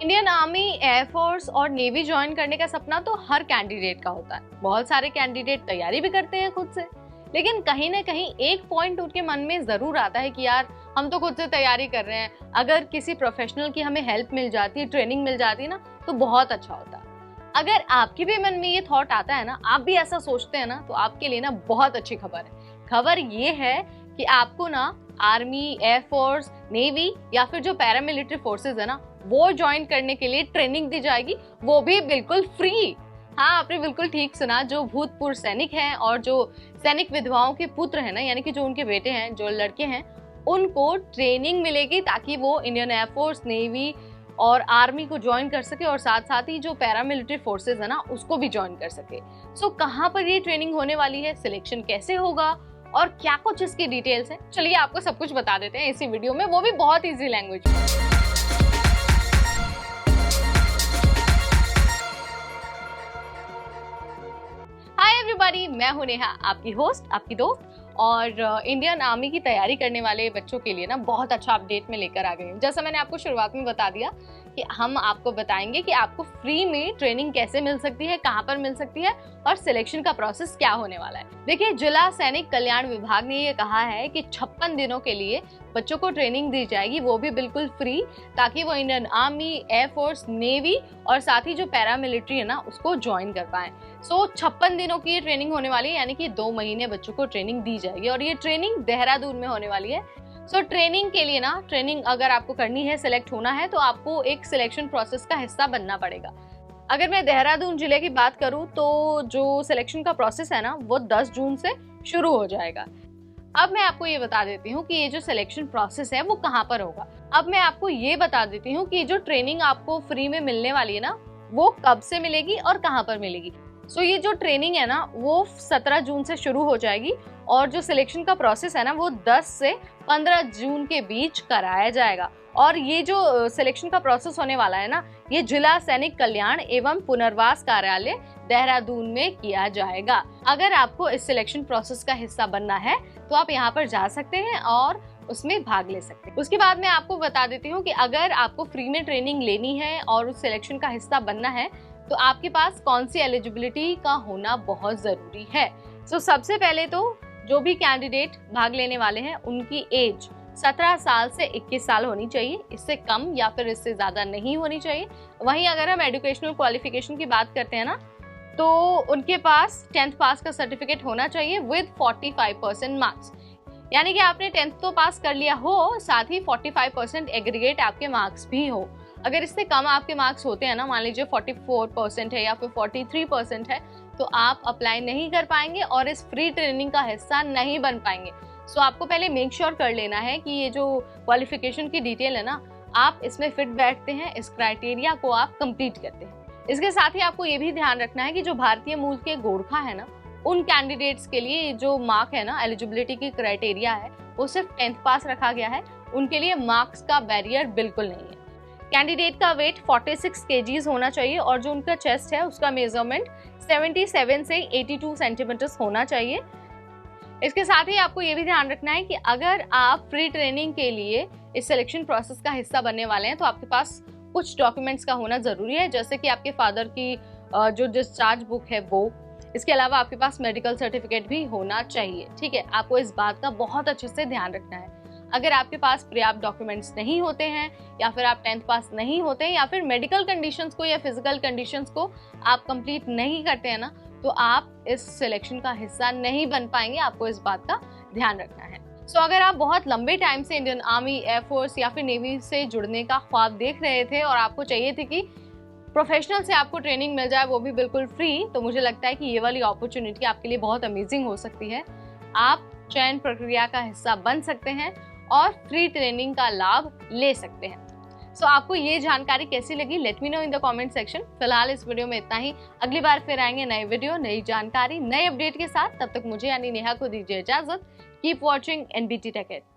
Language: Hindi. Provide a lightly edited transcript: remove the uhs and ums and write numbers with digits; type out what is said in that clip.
इंडियन आर्मी, एयरफोर्स और नेवी ज्वाइन करने का सपना तो हर कैंडिडेट का होता है। बहुत सारे कैंडिडेट तैयारी भी करते हैं खुद से, लेकिन कहीं ना कहीं एक पॉइंट उनके मन में जरूर आता है कि यार हम तो खुद से तैयारी कर रहे हैं, अगर किसी प्रोफेशनल की हमें हेल्प मिल जाती है, ट्रेनिंग मिल जाती है ना, तो बहुत अच्छा होता। अगर आपके भी मन में ये थॉट आता है ना, आप भी ऐसा सोचते हैं ना, तो आपके लिए ना बहुत अच्छी खबर है। खबर ये है कि आपको ना आर्मी, एयरफोर्स, नेवी या फिर जो पैरामिलिट्री फोर्सेस है ना, वो ज्वाइन करने के लिए ट्रेनिंग दी जाएगी, वो भी बिल्कुल फ्री। हाँ, आपने बिल्कुल ठीक सुना। जो भूतपूर्व सैनिक हैं और जो सैनिक विधवाओं के पुत्र हैं ना, यानी कि जो उनके बेटे हैं, जो लड़के हैं, उनको ट्रेनिंग मिलेगी ताकि वो इंडियन एयरफोर्स, नेवी और आर्मी को ज्वाइन कर सके और साथ साथ ही जो पैरामिलिट्री फोर्सेज है ना, उसको भी ज्वाइन कर सके। सो कहाँ पर ये ट्रेनिंग होने वाली है, सिलेक्शन कैसे होगा और क्या कुछ इसकी डिटेल्स है, चलिए आपको सब कुछ बता देते हैं इसी वीडियो में, वो भी बहुत ईजी लैंग्वेज में। मैं हूं नेहा, आपकी होस्ट, आपकी दोस्त, और इंडियन आर्मी की तैयारी करने वाले बच्चों के लिए ना बहुत अच्छा अपडेट में लेकर आ गई हूँ। जैसा मैंने आपको शुरुआत में बता दिया कि हम आपको बताएंगे कि आपको फ्री में ट्रेनिंग कैसे मिल सकती है, कहाँ पर मिल सकती है और सिलेक्शन का प्रोसेस क्या होने वाला है। देखिए, जिला सैनिक कल्याण विभाग ने ये कहा है कि 56 दिनों के लिए बच्चों को ट्रेनिंग दी जाएगी, वो भी बिल्कुल फ्री, ताकि वो इंडियन आर्मी, एयरफोर्स, नेवी और साथ ही जो पैरामिलिट्री है ना, उसको ज्वाइन कर पाए। सो 56 दिनों की ये ट्रेनिंग होने वाली है, यानी कि 2 महीने बच्चों को ट्रेनिंग दी जाएगी और ये ट्रेनिंग देहरादून में होने वाली है। सो ट्रेनिंग के लिए ना, ट्रेनिंग अगर आपको करनी है, सिलेक्ट होना है, तो आपको एक सिलेक्शन प्रोसेस का हिस्सा बनना पड़ेगा। अगर मैं देहरादून जिले की बात करूं तो जो सिलेक्शन का प्रोसेस है ना, वो 10 जून से शुरू हो जाएगा। अब मैं आपको ये बता देती हूँ कि ये जो सिलेक्शन प्रोसेस है वो कहाँ पर होगा। अब मैं आपको ये बता देती हूँ कि जो ट्रेनिंग आपको फ्री में मिलने वाली है ना, वो कब से मिलेगी और कहाँ पर मिलेगी। सो ये जो ट्रेनिंग है ना, वो 17 जून से शुरू हो जाएगी और जो सिलेक्शन का प्रोसेस है ना, वो 10 से 15 जून के बीच कराया जाएगा। और ये जो सिलेक्शन का प्रोसेस होने वाला है ना, ये जिला सैनिक कल्याण एवं पुनर्वास कार्यालय देहरादून में किया जाएगा। अगर आपको इस सिलेक्शन प्रोसेस का हिस्सा बनना है तो आप यहाँ पर जा सकते हैं और उसमें भाग ले सकते हैं। उसके बाद मैं आपको बता देती हूँ कि अगर आपको फ्री में ट्रेनिंग लेनी है और उस सिलेक्शन का हिस्सा बनना है तो आपके पास कौन सी एलिजिबिलिटी का होना बहुत जरूरी है। सो सबसे पहले तो जो भी कैंडिडेट भाग लेने वाले हैं, उनकी एज 17 साल से 21 साल होनी चाहिए, इससे कम या फिर इससे ज्यादा नहीं होनी चाहिए। वहीं अगर हम एजुकेशनल क्वालिफिकेशन की बात करते हैं ना, तो उनके पास 10th पास का सर्टिफिकेट होना चाहिए विद 45% मार्क्स, यानी कि आपने 10th तो पास कर लिया हो, साथ ही 45% एग्रीगेट आपके मार्क्स भी हो। अगर इससे कम आपके मार्क्स होते हैं ना, मान लीजिए 44% है या फिर 43% है, तो आप अप्लाई नहीं कर पाएंगे और इस फ्री ट्रेनिंग का हिस्सा नहीं बन पाएंगे। सो आपको पहले मेक श्योर कर लेना है कि ये जो क्वालिफिकेशन की डिटेल है ना, आप इसमें फिट बैठते हैं, इस क्राइटेरिया को आप कंप्लीट करते हैं। इसके साथ ही आपको ये भी ध्यान रखना है कि जो भारतीय मूल के गोरखा है ना, उन कैंडिडेट्स के लिए जो मार्क है ना, एलिजिबिलिटी की क्राइटेरिया है, वो सिर्फ 10th पास रखा गया है। उनके लिए मार्क्स का बैरियर बिल्कुल नहीं है। कैंडिडेट का वेट 46 kgs होना चाहिए और जो उनका चेस्ट है उसका मेजरमेंट 77 से 82 सेंटीमीटर्स होना चाहिए। इसके साथ ही आपको ये भी ध्यान रखना है कि अगर आप फ्री ट्रेनिंग के लिए इस सिलेक्शन प्रोसेस का हिस्सा बनने वाले हैं तो आपके पास कुछ डॉक्यूमेंट्स का होना जरूरी है, जैसे कि आपके फादर की जो डिस्चार्ज बुक है वो, इसके अलावा आपके पास मेडिकल सर्टिफिकेट भी होना चाहिए। ठीक है, आपको इस बात का बहुत अच्छे से ध्यान रखना है। अगर आपके पास पर्याप्त डॉक्यूमेंट्स नहीं होते हैं या फिर आप 10th पास नहीं होते हैं या फिर मेडिकल कंडीशंस को या फिजिकल कंडीशंस को आप कंप्लीट नहीं करते हैं ना, तो आप इस सिलेक्शन का हिस्सा नहीं बन पाएंगे। आपको इस बात का ध्यान रखना है। सो अगर आप बहुत लंबे टाइम से इंडियन आर्मी, एयरफोर्स या फिर नेवी से जुड़ने का ख्वाब देख रहे थे और आपको चाहिए थी कि प्रोफेशनल से आपको ट्रेनिंग मिल जाए, वो भी बिल्कुल फ्री, तो मुझे लगता है कि ये वाली अपॉर्चुनिटी आपके लिए बहुत अमेजिंग हो सकती है। आप चयन प्रक्रिया का हिस्सा बन सकते हैं और फ्री ट्रेनिंग का लाभ ले सकते हैं। सो आपको ये जानकारी कैसी लगी, let me know in the comment section. फिलहाल इस वीडियो में इतना ही, अगली बार फिर आएंगे नए वीडियो, नई जानकारी, नए अपडेट के साथ। तब तक मुझे यानी नेहा को दीजिए इजाजत। Keep watching NBT Tech Ed।